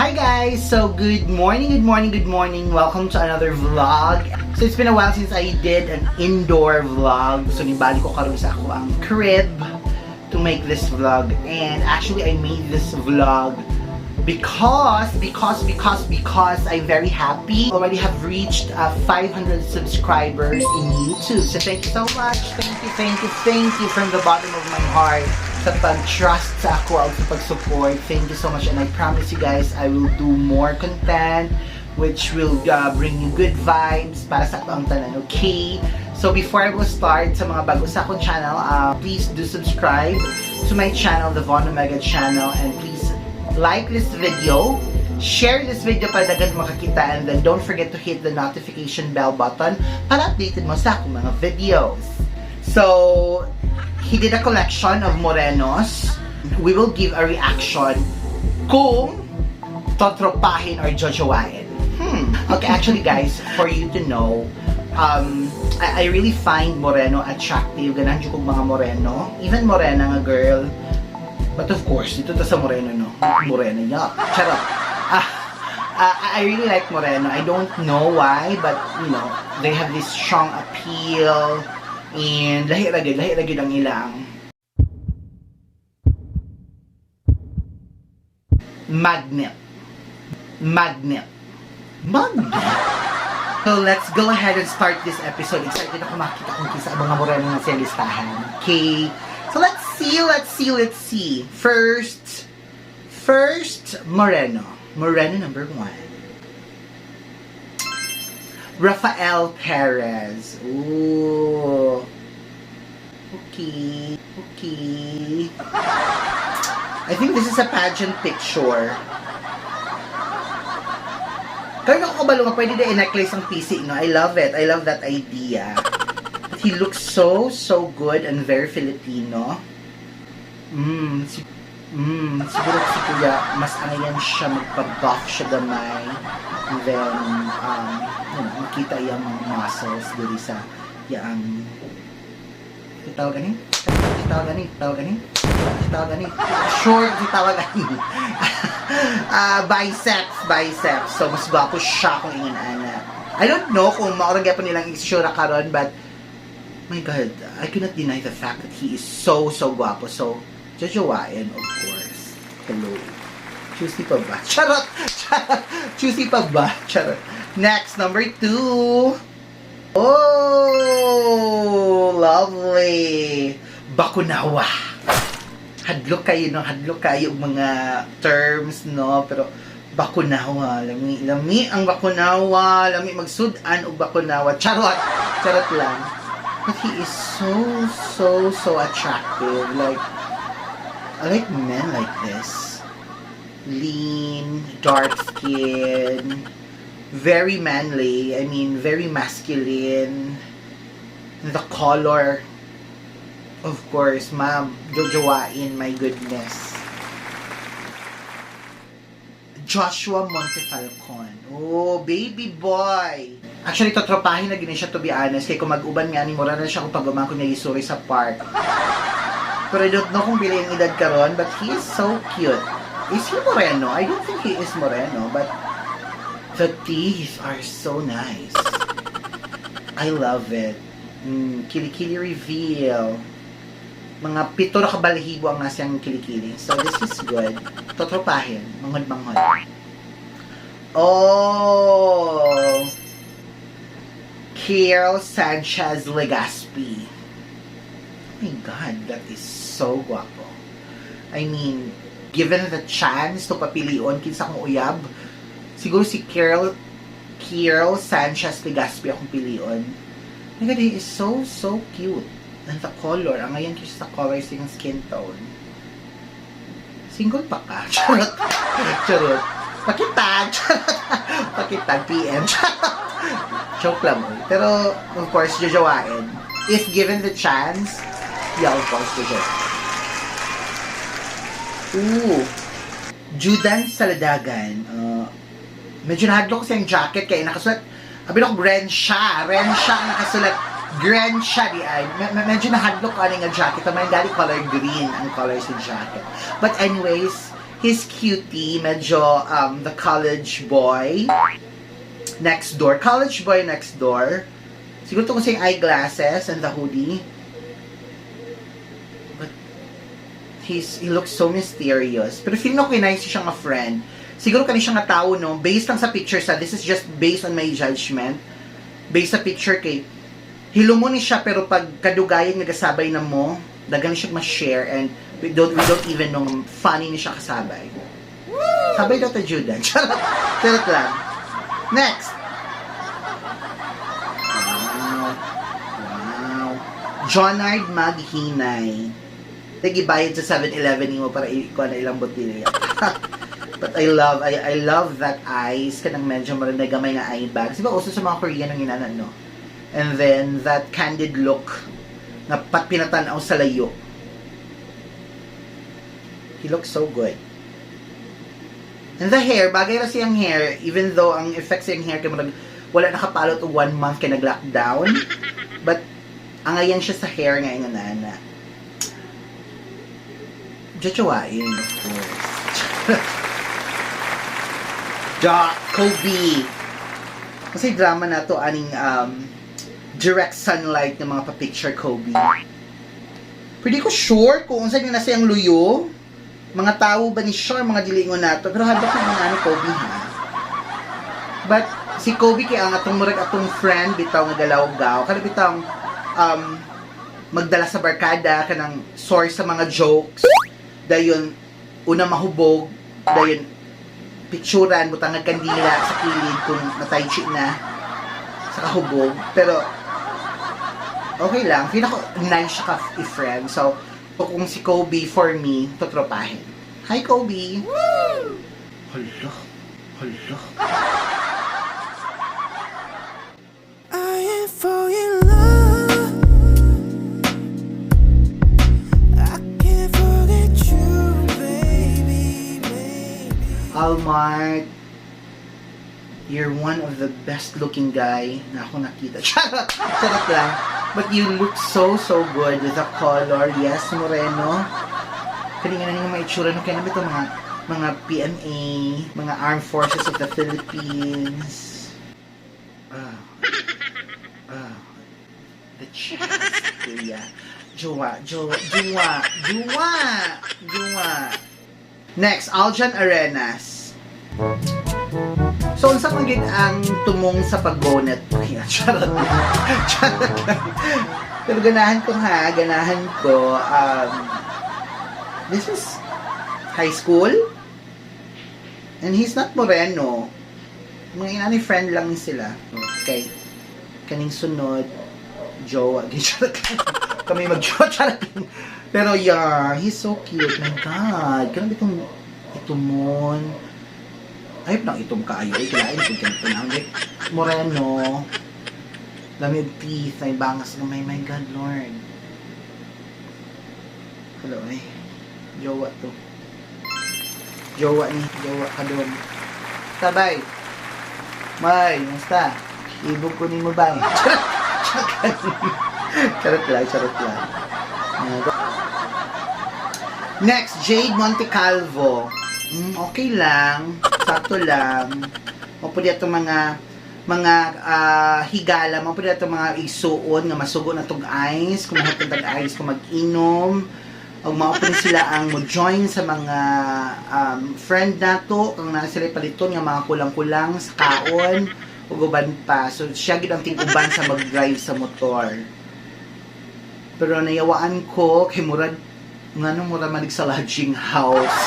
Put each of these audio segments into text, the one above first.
Hi guys! So good morning. Welcome to another vlog. So it's been a while since I did an indoor vlog. So nibali ko karon sa ako ang crib to make this vlog. And actually I made this vlog because I'm very happy. Already have reached 500 subscribers in YouTube. So thank you so much. Thank you from the bottom of my heart sa pag-trust sa ako at sa pag-support. Thank you so much, and I promise you guys I will do more content which will bring you good vibes para sa akong tanan, okay? So before I will start, sa mga bago sa akong channel, please do subscribe to my channel, the Von Omega channel, and please like this video, share this video para dagan makakita, and then don't forget to hit the notification bell button para updated mo sa akong mga videos. So he did a collection of Morenos. We will give a reaction kung TOTROPAHIN or JOJOWAIN. Okay, actually guys, for you to know, I really find Moreno attractive. Ganan dyan kong mga Moreno. Even Morena nga girl. But of course, dito ta sa Moreno, no? Moreno niya. Charot. I really like Moreno. I don't know why, but you know, they have this strong appeal. And lahi ragid ang ilang magnet. So let's go ahead and start this episode. Excited ako makita kung kisa ang mga Moreno na siya listahan. Okay, so let's see. First Moreno number 1, Rafael Perez. Ooh. Okay. I think this is a pageant picture. Kaya ako kabalo nga pwede na i-necklace ang PC, no? I love it. I love that idea. But he looks so good and very Filipino. Siguro si Kuya, mas anayan siya, magpa-buff siya gamay. And then, makita yung mga muscles dito sa yung tawag ganing short tawag ganing biceps. So mas gwapo siya kung ingon ana. I don't know kung maorang gyapon nilang isura karon, but my god, I cannot deny the fact that he is so gwapo. So JOJOWAIN, of course. Hello. Juicy pa ba? Charot! Juicy pa ba? Charot. Next, number 2. Oh, lovely. Bakunawa. Hadlok kayo mga terms, no? Pero bakunawa, lami ang bakunawa, lami magsudan og bakunawa. Charot lang. But he is so attractive. Like, I like men like this. Lean, dark skin, very manly. I mean, very masculine. The color, of course, ma'am, JOJOWAIN, my goodness. Joshua Montefalcon. Oh, baby boy. Actually, TOTROPAHIN na gini siya, to be honest. Kaya kung mag-uban nga ni Mura na siya kung pag-uman ko niya isuri sa park. Pero I don't know kung pili yung edad karon, but he is so cute. Is he Moreno? I don't think he is Moreno, but the teeth are so nice. I love it. Kilikili reveal. Mga 7 na kabalahibo ang nasiyang kilikili. So this is good. TOTROPAHIN. Manghod. Oh! Kiel Sanchez Legaspi. Oh my god, that is so guapo. I mean, given the chance to papilion kinsa kong uyab, siguro si Kiel Sanchez Legaspi akong pilion. Oh my god, he is so cute. And the color, ang ngayon kasi sa color sa yung skin tone. Single pa ka? Charot. Pakitag PM. Joke lang mo. Pero, of course, JOJOWAIN. If given the chance, yeah, of course, JOJOWAIN. Ooh. Judan Saladagan. Medyo nahadlo ko sa yung jacket kaya nakasulat. Abin ako, Rensha ang nakasulat. Grensha di ay. Medyo nahadlo ko nga jacket. May gali color green ang color sa jacket. But anyways, He's cutie, medyo the college boy next door. College boy next door. Siguro ito kasi yung eyeglasses and the hoodie. But he looks so mysterious. Pero feeling ako nice siyang a friend. Siguro kani siya nga tao, no? Based lang sa picture sa, this is just based on my judgment. Based sa picture kay, hilumo ni siya pero pag kadugayan nagasabay na mo, dagan siya ma-share and we don't even know funny ni siya kasabay. Sabay daw ta Judah. Charot lang. Next. Wow. Jonard Maghinay. Nagibayad sa 7-Eleven mo para ikuha na ilang botilya. But I love that eyes. Kanang medyo gamay nga eye bags. Diba uso sa mga Korean ang inanan, no? And then that candid look na pinatanaw sa layo. He looks so good. And the hair, bagay na siyang hair, even though ang effects siyang hair, wala nakapalot o 1 month kaya nag-lockdown. But, angayan siya sa hair ngayon na nana. JOJOWAIN, of course. Kobe. Kasi drama na to, aning direct sunlight ng mga pa-picture Kobe. Pwede ko sure kung saan yung nasa yung luyo. Mga tao ba ni sure, mga dilingon na to. Pero habak na nga ni Kobe, ha? But, si Kobe kaya ang atong murag atong friend, bitaw nga galaw-gaw. Kada bitaw magdala sa barkada, kanang source sa mga jokes. Dayon, una mahubog. Dayon, picturean, butang kandila sa kilid kung nataychi na sa kahubog. Pero, okay lang. Feel ako nice siya ka-friend. So, kung si Kobe for me, totropahin. Hi, Kobe! Woo! Hala. I am falling in love. I can't forget you, baby. Almart, you're one of the best looking guy na ako nakita. Charot lang. But you look so good with the color. Yes, Moreno. Kalinga na nyo mga itsura. No? Kaya naman ito mga PMA, mga Armed Forces of the Philippines. The chest. Yeah. Jowa. Next, Aljan Arenas. So, unsa man gid ang tumong sa pagbonet? Charot lang. Pero ganahan ko. This is high school. And he's not Moreno. Mga inani friend lang sila. Okay. Kaning sunod, jowa. Kami mag-jowa. Pero yeah, he's so cute. My God. Kanang itumon. Ayop nang itom kaayo. Kilain kung ganito na. Moreno. Lamig teeth. Ay bangas ng my God, Lord. Hello, ay. Jowa to. Jowa ka doon. Tabay. May, nasta. Ibog ko ni mo ba? Charot lang. Next, Jade Montecalvo. Okay lang. Sakto lang. Mapuli itong mga higala. Mapuli itong mga isuon nga masugo na itong ice. Kung mahatag ice, kung mag-inom. O mapuli sila ang mo-join sa mga friend nato. Kung na sila paliton nga mga kulang-kulang sa kaon. O guban pa. So, siya gid ang ting-uban sa mag-drive sa motor. Pero nayawaan ko kay murad manig sa lodging house.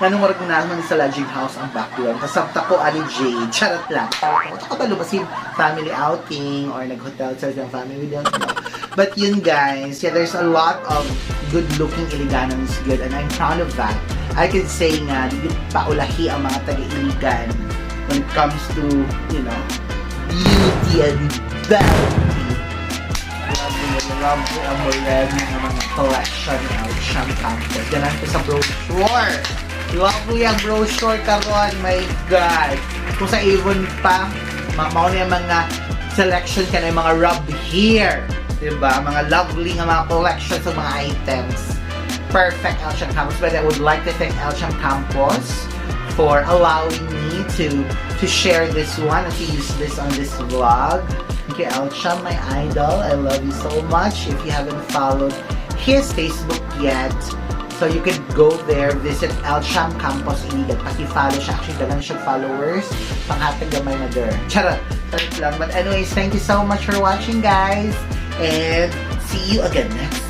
Murag manig sa lodging house ang background. Kasabta ko ani Jade. Charot lang. Tsaka ba lumasin family outing or nag-hotel sa family, we don't know. But yun guys, yeah, there's a lot of good-looking Iliganans good and I'm proud of that. I could say nga, di paulahi ang mga taga-Iligan when it comes to, you know, beauty and vanity. Love ang Morenos ng mga collection ng Elcham Campos. Ganan ko sa brochure. Lovely ang brochure karon, my God. Kung sa Avon pa, mao na yung mga selection ka na yung mga rub here. Diba? Mga lovely nga mga collection sa mga items. perfect Elcham Campos. But I would like to thank Elcham Campos for allowing me to share this one and to use this on this vlog. Thank you, Elcham, my idol. I love you so much. If you haven't followed his Facebook yet, so you could go there, visit Elcham Campos Iligan. Paki-follow siya. Actually, dalang siya followers. Panghatag gamay na girl. Charot. Charot lang. But anyways, thank you so much for watching, guys. And see you again next